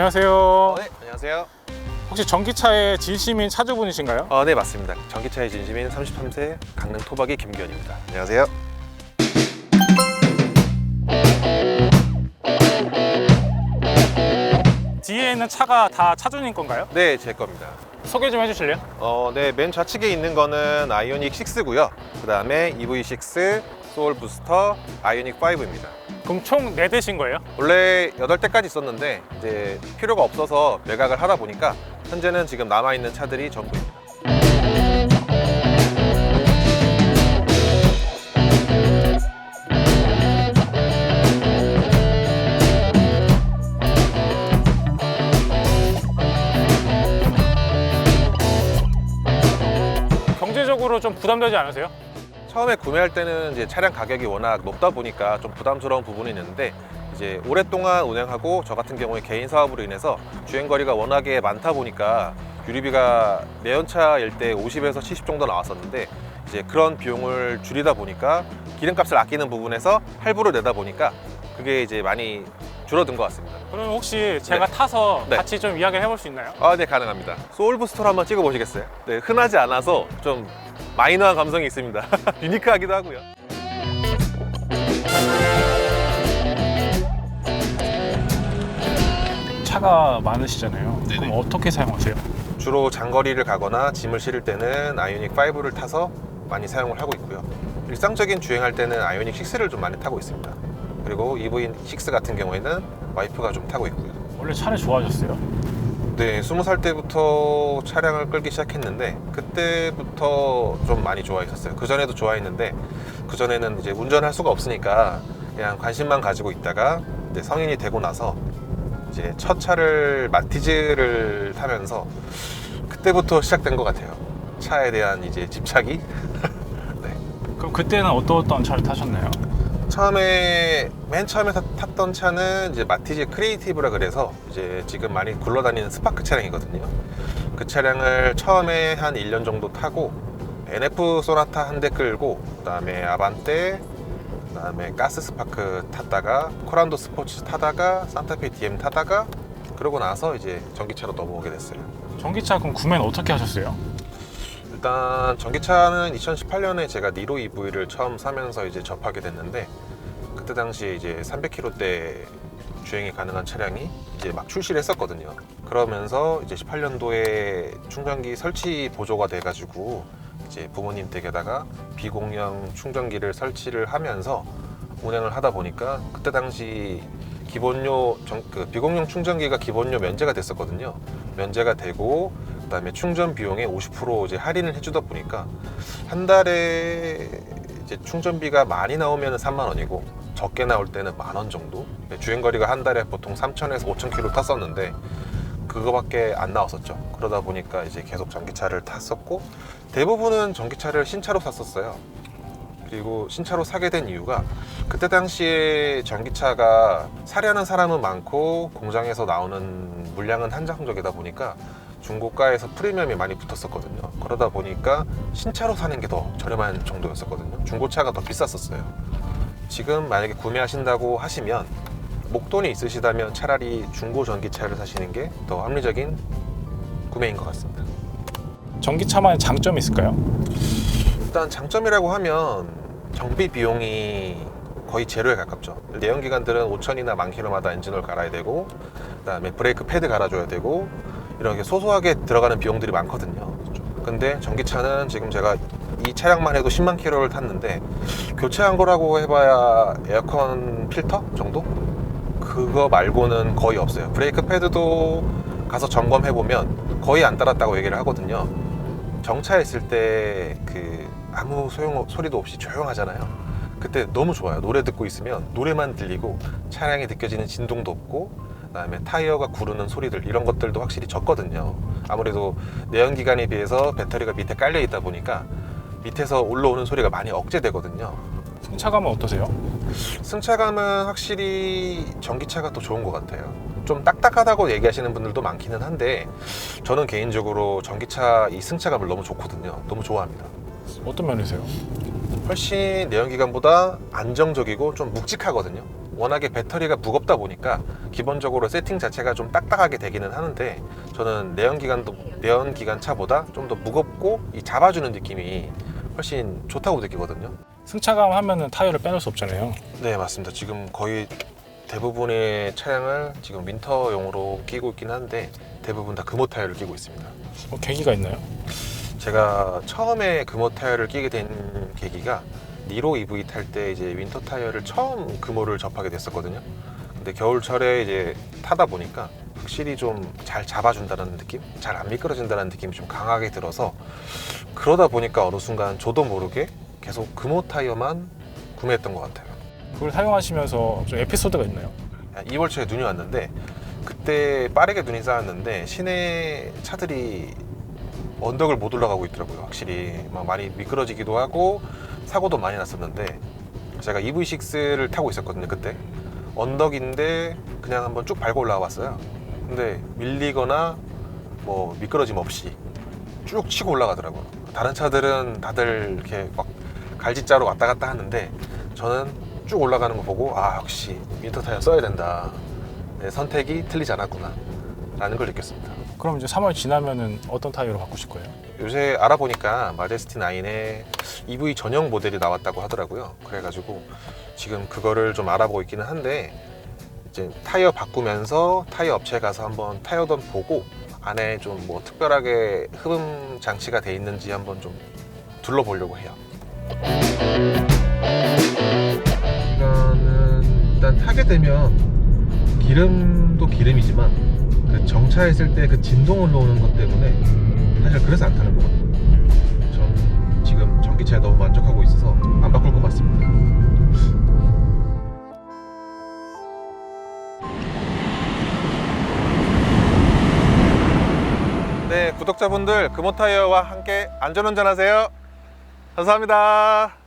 안녕하세요. 네, 안녕하세요. 혹시 전기차의 진심인 차주분이신가요? 네, 맞습니다. 전기차의 진심인 33세 강릉 토박이 김기현입니다. 안녕하세요. 뒤에 있는 차가 다 차주님 건가요? 네, 제 겁니다. 소개 좀 해주실래요? 네, 맨 좌측에 있는 거는 아이오닉 6고요. 그 다음에 EV6, 소울 부스터, 아이오닉 5입니다. 그럼 총 4대신 거예요? 원래 8대까지 있었는데 이제 필요가 없어서 매각을 하다 보니까 현재는 지금 남아있는 차들이 전부입니다. 경제적으로 좀 부담되지 않으세요? 처음에 구매할 때는 이제 차량 가격이 워낙 높다 보니까 좀 부담스러운 부분이 있는데 이제 오랫동안 운행하고 저 같은 경우에 개인 사업으로 인해서 주행거리가 워낙에 많다 보니까 유류비가 내연차일 때 50에서 70 정도 나왔었는데 이제 그런 비용을 줄이다 보니까 기름값을 아끼는 부분에서 할부를 내다 보니까 그게 이제 많이 줄어든 것 같습니다. 그럼 혹시 제가 네. 타서 네. 같이 좀 이야기를 해볼 수 있나요? 네, 가능합니다. 소울 부스터로 한번 찍어 보시겠어요? 네, 흔하지 않아서 좀 마이너한 감성이 있습니다. 유니크하기도 하고요. 차가 많으시잖아요. 네네. 그럼 어떻게 사용하세요? 주로 장거리를 가거나 짐을 실을 때는 아이오닉 5를 타서 많이 사용을 하고 있고요. 일상적인 주행할 때는 아이오닉 6를 좀 많이 타고 있습니다. 그리고 EV6 같은 경우에는 와이프가 좀 타고 있고요. 원래 차를 좋아하셨어요? 네, 20살 때부터 차량을 끌기 시작했는데 그때부터 좀 많이 좋아했었어요. 그전에도 좋아했는데 그전에는 이제 운전할 수가 없으니까 그냥 관심만 가지고 있다가 이제 성인이 되고 나서 이제 첫 차를 마티즈를 타면서 그때부터 시작된 것 같아요. 차에 대한 이제 집착이. 네. 그럼 그때는 어떤 차를 타셨나요? 맨 처음에 탔던 차는 이제 마티즈 크리에이티브라 그래서 이제 지금 많이 굴러다니는 스파크 차량이거든요. 그 차량을 처음에 한 1년 정도 타고 NF 소나타 한 대 끌고 그다음에 아반떼, 그다음에 가스 스파크 탔다가 코란도 스포츠 타다가 산타페 DM 타다가 그러고 나서 이제 전기차로 넘어오게 됐어요. 전기차 그럼 구매는 어떻게 하셨어요? 일단 전기차는 2018년에 제가 니로 EV를 처음 사면서 이제 접하게 됐는데 그때 당시에 이제 300km대 주행이 가능한 차량이 이제 막 출시를 했었거든요. 그러면서 이제 18년도에 충전기 설치 보조가 돼가지고 이제 부모님 댁에다가 비공용 충전기를 설치를 하면서 운행을 하다 보니까 그때 당시 기본료 비공용 충전기가 기본료 면제가 됐었거든요. 면제가 되고 그다음에 충전 비용에 50% 이제 할인을 해주다 보니까 한 달에 이제 충전비가 많이 나오면 3만 원이고 적게 나올 때는 10,000원 정도. 주행거리가 한 달에 보통 3,000에서 5,000km 탔었는데 그거밖에 안 나왔었죠. 그러다 보니까 이제 계속 전기차를 탔었고 대부분은 전기차를 신차로 샀었어요. 그리고 신차로 사게 된 이유가 그때 당시에 전기차가 사려는 사람은 많고 공장에서 나오는 물량은 한정적이다 보니까 중고가에서 프리미엄이 많이 붙었었거든요. 그러다 보니까 신차로 사는 게 더 저렴한 정도였었거든요. 중고차가 더 비쌌었어요. 지금 만약에 구매하신다고 하시면 목돈이 있으시다면 차라리 중고 전기차를 사시는 게 더 합리적인 구매인 것 같습니다. 전기차만의 장점이 있을까요? 일단 장점이라고 하면 정비 비용이 거의 제로에 가깝죠. 내연기관들은 5,000이나 10,000km마다 엔진오일 갈아야 되고 그다음에 브레이크 패드 갈아줘야 되고 이렇게 소소하게 들어가는 비용들이 많거든요. 근데 전기차는 지금 제가 이 차량만 해도 10만 킬로를 탔는데 교체한 거라고 해봐야 에어컨 필터 정도? 그거 말고는 거의 없어요. 브레이크 패드도 가서 점검해보면 거의 안 따랐다고 얘기를 하거든요. 정차에 있을 때 아무 소리도 없이 조용하잖아요. 그때 너무 좋아요. 노래 듣고 있으면 노래만 들리고 차량에 느껴지는 진동도 없고 그다음에 타이어가 구르는 소리들 이런 것들도 확실히 적거든요. 아무래도 내연기관에 비해서 배터리가 밑에 깔려 있다 보니까 밑에서 올라오는 소리가 많이 억제되거든요. 승차감은 어떠세요? 승차감은 확실히 전기차가 더 좋은 것 같아요. 좀 딱딱하다고 얘기하시는 분들도 많기는 한데 저는 개인적으로 전기차 이 승차감을 너무 좋거든요. 너무 좋아합니다. 어떤 면에서요? 훨씬 내연기관보다 안정적이고 좀 묵직하거든요. 워낙에 배터리가 무겁다 보니까 기본적으로 세팅 자체가 좀 딱딱하게 되기는 하는데, 저는 내연기관 차보다 좀 더 무겁고 이 잡아주는 느낌이 훨씬 좋다고 느끼거든요. 승차감 하면은 타이어를 빼놓을 수 없잖아요. 네, 맞습니다. 지금 거의 대부분의 차량을 지금 윈터용으로 끼고 있긴 한데 대부분 다 금호 타이어를 끼고 있습니다. 계기가 있나요? 제가 처음에 금호 타이어를 끼게 된 계기가 니로 EV 탈 때 이제 윈터 타이어를 처음 금호를 접하게 됐었거든요. 근데 겨울철에 이제 타다 보니까 확실히 좀 잘 잡아준다는 느낌? 잘 안 미끄러진다는 느낌이 좀 강하게 들어서, 그러다 보니까 어느 순간 저도 모르게 계속 금호 타이어만 구매했던 것 같아요. 그걸 사용하시면서 좀 에피소드가 있나요? 2월 초에 눈이 왔는데 그때 빠르게 눈이 쌓였는데 시내 차들이 언덕을 못 올라가고 있더라고요. 확실히 막 많이 미끄러지기도 하고 사고도 많이 났었는데, 제가 EV6를 타고 있었거든요. 그때 언덕인데 그냥 한번 쭉 밟고 올라왔어요. 근데 밀리거나 뭐 미끄러짐 없이 쭉 치고 올라가더라고요. 다른 차들은 다들 이렇게 막 갈짓자로 왔다 갔다 하는데 저는 쭉 올라가는 거 보고, 아, 역시 윈터 타이어 써야 된다, 내 선택이 틀리지 않았구나 라는 걸 느꼈습니다. 그럼 이제 3월 지나면은 어떤 타이어로 바꾸실 거예요? 요새 알아보니까 마제스티 9에 EV 전용 모델이 나왔다고 하더라고요. 그래가지고 지금 그거를 좀 알아보고 있기는 한데, 이제 타이어 바꾸면서 타이어 업체 가서 한번 타이어던 보고 안에 좀 뭐 특별하게 흡음 장치가 돼 있는지 한번 좀 둘러보려고 해요. 이거는 일단 타게 되면 기름도 기름이지만 그 정차했을 때 그 진동 올라오는 것 때문에 사실 그래서 안 타는 거거든요. 전 지금 전기차에 너무 만족하고 있어서 안 바꿀 것 같습니다. 네, 구독자분들 금호 타이어와 함께 안전운전하세요. 감사합니다.